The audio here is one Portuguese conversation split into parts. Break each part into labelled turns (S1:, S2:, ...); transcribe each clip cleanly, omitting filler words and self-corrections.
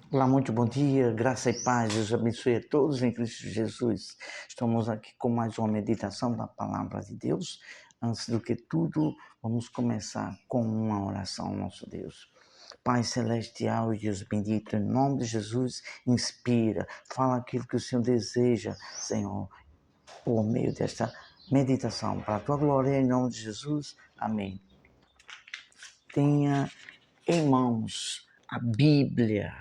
S1: Olá, muito bom dia, graça e paz, Deus abençoe a todos em Cristo Jesus. Estamos aqui com mais uma meditação da Palavra de Deus. Antes do que tudo, vamos começar com uma oração ao nosso Deus. Pai celestial e Deus bendito, em nome de Jesus, inspira, fala aquilo que o Senhor deseja, Senhor, por meio desta meditação. Para a tua glória, em nome de Jesus, amém. Tenha em mãos a Bíblia,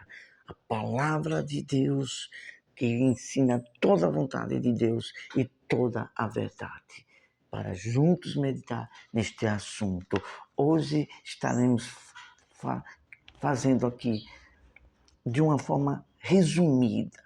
S1: a palavra de Deus, que ensina toda a vontade de Deus e toda a verdade, para juntos meditar neste assunto. Hoje estaremos fazendo aqui de uma forma resumida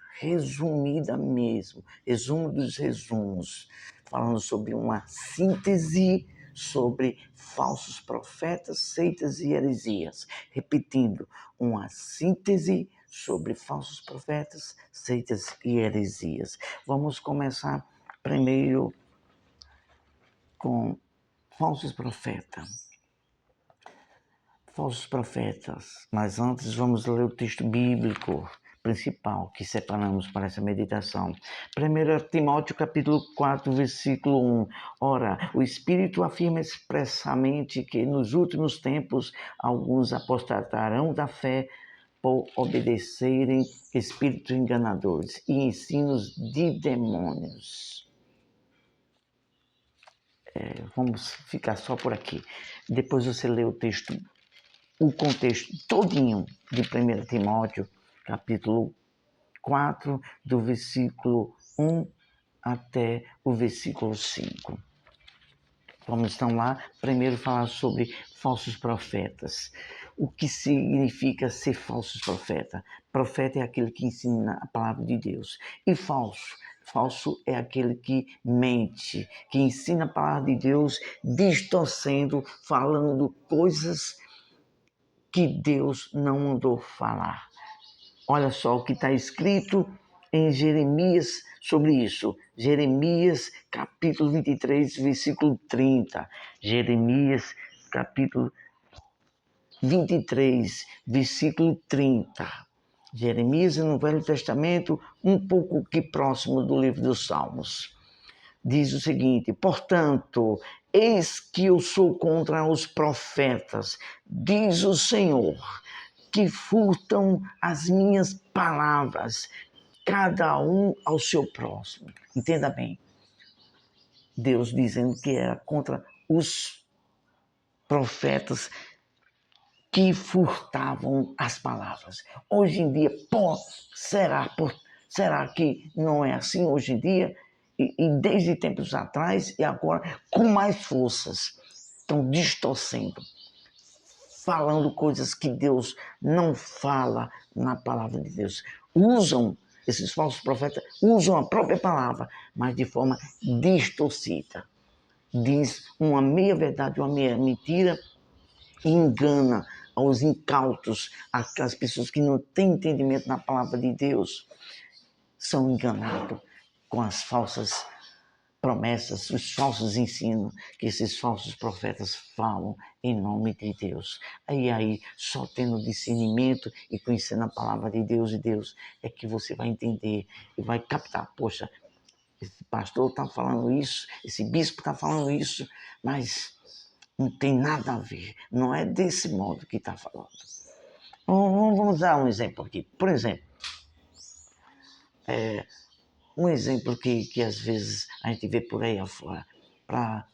S1: mesmo, resumo dos resumos, falando sobre uma síntese sobre falsos profetas, seitas e heresias. Repetindo, uma síntese sobre falsos profetas, seitas e heresias. Vamos começar primeiro com falsos profetas. Falsos profetas. Mas antes vamos ler o texto bíblico principal que separamos para essa meditação. 1 Timóteo capítulo 4, versículo 1. Ora, o Espírito afirma expressamente que nos últimos tempos alguns apostatarão da fé por obedecerem espíritos enganadores e ensinos de demônios. Vamos ficar só por aqui. Depois você lê o texto, o contexto todinho de 1 Timóteo, capítulo 4, do versículo 1 até o versículo 5. Vamos então lá, primeiro falar sobre falsos profetas. O que significa ser falsos profeta? Profeta é aquele que ensina a palavra de Deus. E falso? Falso é aquele que mente, que ensina a palavra de Deus distorcendo, falando coisas que Deus não mandou falar. Olha só o que está escrito em Jeremias sobre isso. Jeremias, capítulo 23, versículo 30. Jeremias, capítulo 23, versículo 30. Jeremias, no Velho Testamento, um pouco que próximo do livro dos Salmos. Diz o seguinte: portanto, eis que eu sou contra os profetas, diz o Senhor, que furtam as minhas palavras, cada um ao seu próximo. Entenda bem, Deus dizendo que era contra os profetas que furtavam as palavras. Hoje em dia, será que não é assim hoje em dia? E desde tempos atrás e agora com mais forças, estão distorcendo, falando coisas que Deus não fala na palavra de Deus. Esses falsos profetas usam a própria palavra, mas de forma distorcida. Diz uma meia verdade, uma meia mentira, e engana aos incautos, aquelas pessoas que não têm entendimento na palavra de Deus, são enganados com as falsas promessas, os falsos ensinos que esses falsos profetas falam em nome de Deus. Aí, só tendo discernimento e conhecendo a palavra de Deus e Deus, é que você vai entender e vai captar. Poxa, esse pastor está falando isso, esse bispo está falando isso, mas não tem nada a ver. Não é desse modo que está falando. Vamos dar um exemplo aqui. Por exemplo, um exemplo que às vezes a gente vê por aí afora, para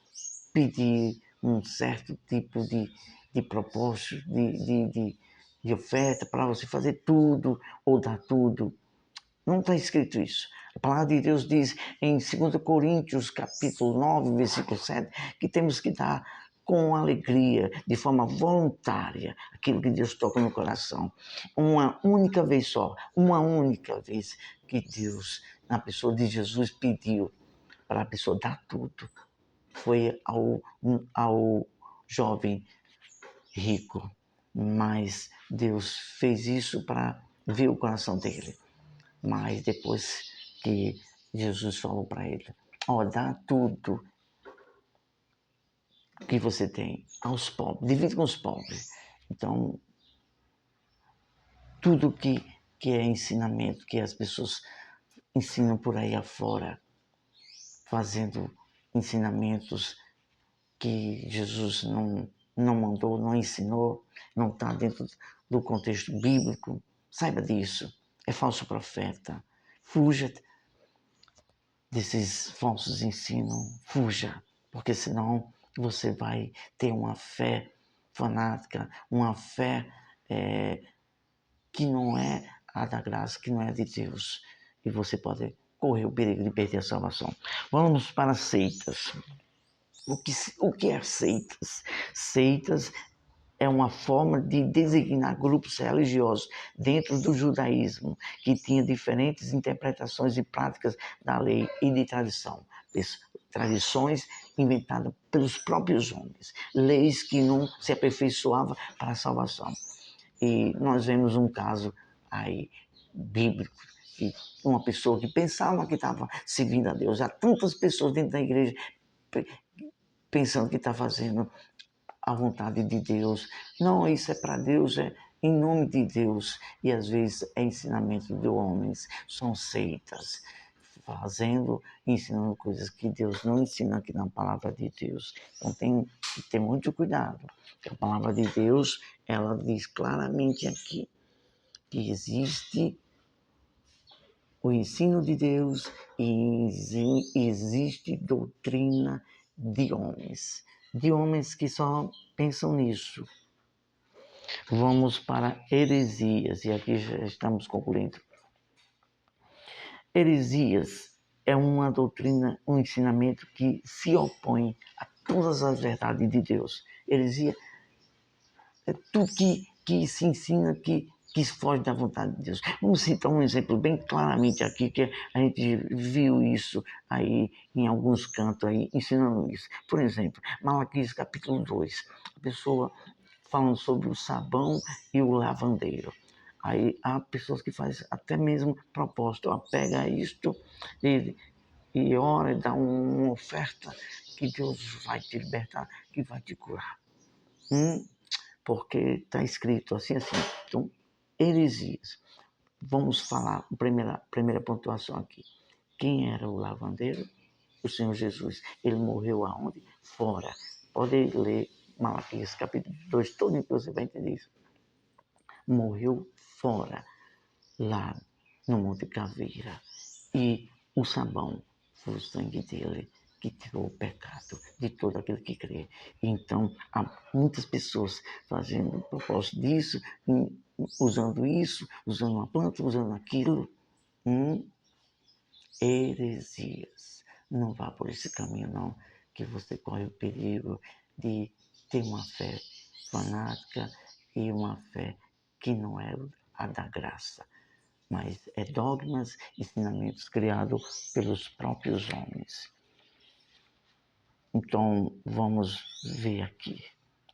S1: pedir um certo tipo de propósito, de oferta, para você fazer tudo ou dar tudo. Não está escrito isso. A palavra de Deus diz em 2 Coríntios, capítulo 9, versículo 7, que temos que dar com alegria, de forma voluntária, aquilo que Deus toca no coração. Uma única vez só, uma única vez que Deus, na pessoa de Jesus, pediu para a pessoa dar tudo. Foi ao jovem rico, mas Deus fez isso para ver o coração dele. Mas depois que Jesus falou para ele, dá tudo que você tem aos pobres, divide com os pobres. Então, tudo que que é ensinamento, que as pessoas ensinam por aí afora, fazendo ensinamentos que Jesus não mandou, não ensinou, não está dentro do contexto bíblico. Saiba disso. É falso profeta. Fuja desses falsos ensinos. Fuja, porque senão você vai ter uma fé fanática, uma fé que não é a da graça, que não é de Deus. E você pode correr o perigo de perder a salvação. Vamos para as seitas. O que é seitas? Seitas é uma forma de designar grupos religiosos dentro do judaísmo que tinha diferentes interpretações e práticas da lei e de tradição. Tradições inventadas pelos próprios homens, leis que não se aperfeiçoavam para a salvação. E nós vemos um caso aí bíblico, de uma pessoa que pensava que estava servindo a Deus. Há tantas pessoas dentro da igreja pensando que está fazendo a vontade de Deus. Não, isso é para Deus, é em nome de Deus. E às vezes é ensinamento de homens, são seitas, fazendo, ensinando coisas que Deus não ensina aqui na palavra de Deus. Então tem que ter muito cuidado. A palavra de Deus, ela diz claramente aqui que existe o ensino de Deus e existe doutrina de homens que só pensam nisso. Vamos para heresias, e aqui já estamos concluindo. Heresias é uma doutrina, um ensinamento que se opõe a todas as verdades de Deus. Heresia é tudo que se ensina que foge da vontade de Deus. Vamos citar um exemplo bem claramente aqui, que a gente viu isso aí em alguns cantos aí, ensinando isso. Por exemplo, Malaquias capítulo 2, a pessoa falando sobre o sabão e o lavandeiro. Aí há pessoas que fazem até mesmo propósito, pega isto e ora e dá uma oferta que Deus vai te libertar, que vai te curar. Porque está escrito assim. Então, heresias. Vamos falar, primeira pontuação aqui. Quem era o lavandeiro? O Senhor Jesus. Ele morreu aonde? Fora. Pode ler Malaquias capítulo 2, todo que você vai entender isso. Morreu fora, lá no Monte Caveira. E o sabão foi o sangue dele que tirou o pecado de todo aquele que crê. Então, há muitas pessoas fazendo propósito disso, usando isso, usando uma planta, usando aquilo. Heresias. Não vá por esse caminho, não, que você corre o perigo de ter uma fé fanática e uma fé que não é a da graça, mas é dogmas, ensinamentos criados pelos próprios homens. Então, vamos ver aqui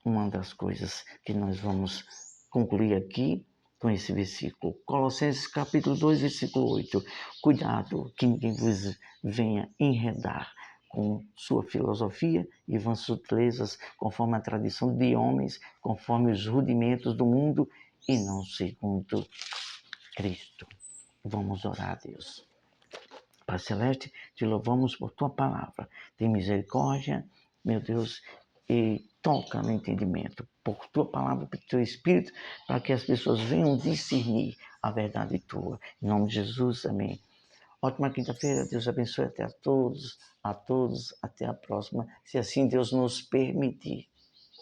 S1: uma das coisas que nós vamos concluir aqui com esse versículo. Colossenses capítulo 2, versículo 8. Cuidado que ninguém vos venha enredar com sua filosofia e vãs sutilezas, conforme a tradição de homens, conforme os rudimentos do mundo e não segundo Cristo. Vamos orar a Deus. Pai Celeste, te louvamos por tua palavra. Tem misericórdia, meu Deus, e toca no entendimento por tua palavra, por teu Espírito, para que as pessoas venham discernir a verdade tua. Em nome de Jesus, amém. Ótima quinta-feira, Deus abençoe até a todos, até a próxima, se assim Deus nos permitir.